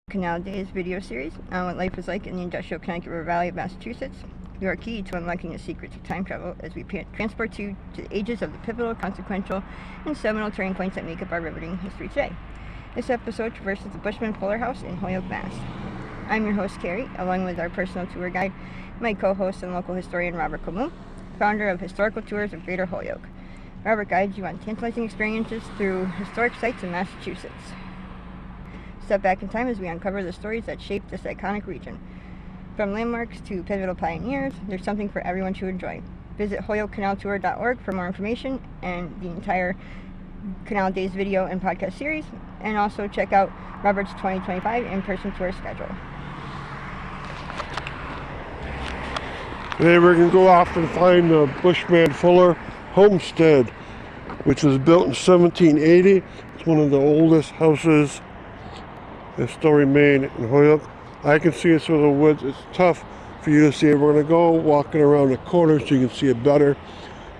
Canal Days video series on what life is like in the industrial Connecticut River Valley of Massachusetts. Your key to unlocking the secrets of time travel as we transport you to the ages of the pivotal, consequential, and seminal turning points that make up our riveting history today. This episode traverses the Bushman Fuller House in Holyoke, Mass. I'm your host, Carrie, along with our personal tour guide, my co-host and local historian, Robert Camus, founder of Historical Tours of Greater Holyoke. Robert guides you on tantalizing experiences through historic sites in Massachusetts. Step back in time as we uncover the stories that shaped this iconic region. From landmarks to pivotal pioneers, there's something for everyone to enjoy. Visit holyokecanaltour.org for more information and the entire Canal Days video and podcast series, and also check out Robert's 2025 in-person tour schedule. Today we're going to go off and find the Bushman Fuller homestead, which was built in 1780. It's one of the oldest houses that still remain in Holyoke. I can see it through the woods. It's tough for you to see it. We're going to go walking around the corner so you can see it better.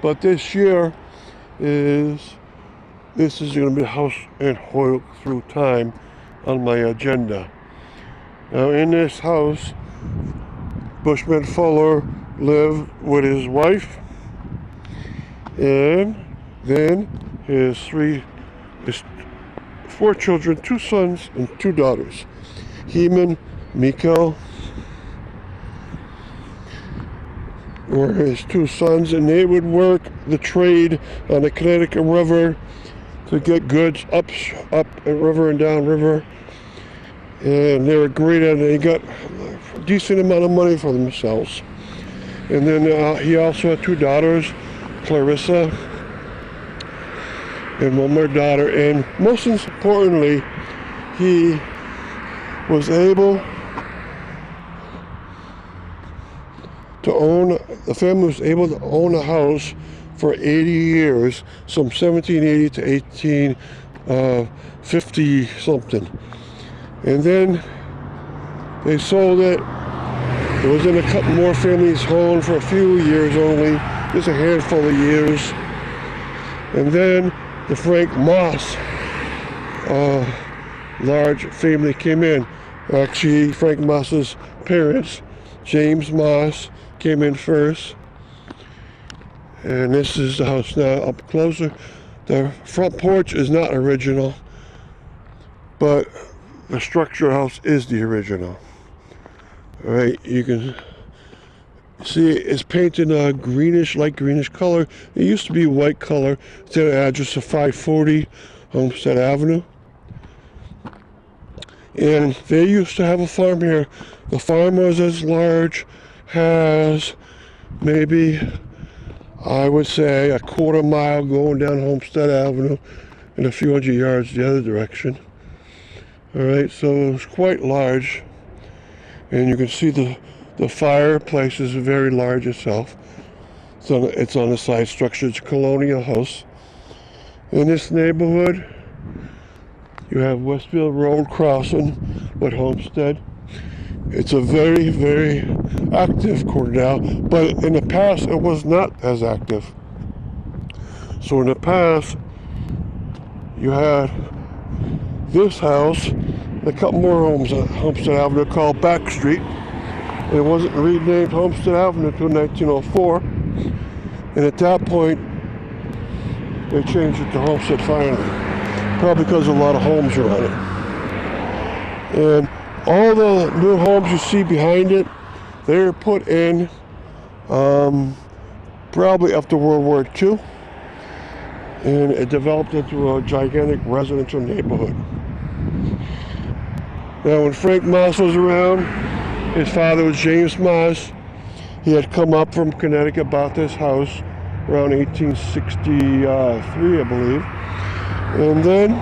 But this year this is going to be a house in Holyoke through time on my agenda. Now in this house, Bushman Fuller lived with his wife and then his four children, 2 sons and 2 daughters. Heman, Mikael were his 2 sons, and they would work the trade on the Connecticut River to get goods up the river and down river. And they were great at it. They got a decent amount of money for themselves. And then he also had 2 daughters, Clarissa and one more daughter, and most importantly, he was able to own, the family was able to own a house for 80 years, from 1780 to 1850 something. And then they sold it. It was in a couple more families' home for a few years only, just a handful of years. And then the Frank Moss large family came in. Actually, Frank Moss's parents, James Moss, came in first. And this is the house now up closer. The front porch is not original, but the structure of the house is the original. All right, you can see it's painted a light greenish color. It used to be white color. It's at an address of 540 Homestead Avenue. And they used to have a farm here. The farm was as large as maybe, I would say, a quarter mile going down Homestead Avenue and a few hundred yards the other direction. All right, so it was quite large. And you can see the fireplace is very large itself. It's on the side structure. It's a colonial house. In this neighborhood, you have Westfield Road crossing with Homestead. It's a very, very active corridor, but in the past it was not as active. So in the past, you had this house, a couple more homes on Homestead Avenue called Back Street. It wasn't renamed Homestead Avenue until 1904, and at that point they changed it to Homestead finally, probably because a lot of homes are on it. And all the new homes you see behind it, they were put in probably after World War II, and it developed into a gigantic residential neighborhood. Now when Frank Moss was around, his father was James Moss. He had come up from Connecticut, bought this house around 1863, I believe. And then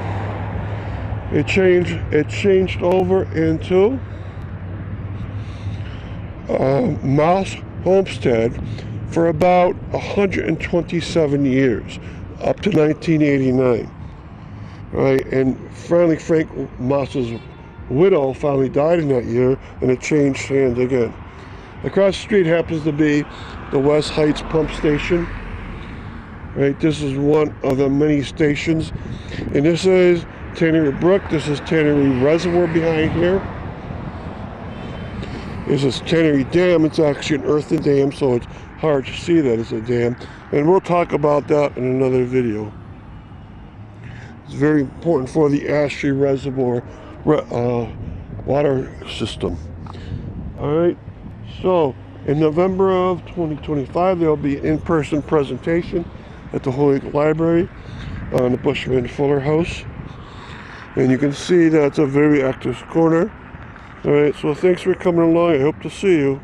it changed over into Moss Homestead for about 127 years, up to 1989. Right, and finally Frank Moss's widow finally died in that year, and it changed hands again. Across the street happens to be the West Heights pump station. Right, this is one of the many stations, and this is Tannery Brook. This is Tannery Reservoir behind here. is this Cannery Dam. It's actually an earthen dam, so it's hard to see that it's a dam. And we'll talk about that in another video. It's very important for the Ashley Reservoir water system. Alright, so in November of 2025, there will be an in-person presentation at the Holyoke Library on the Bushman Fuller House. And you can see that's a very active corner. Alright, so thanks for coming along. I hope to see you.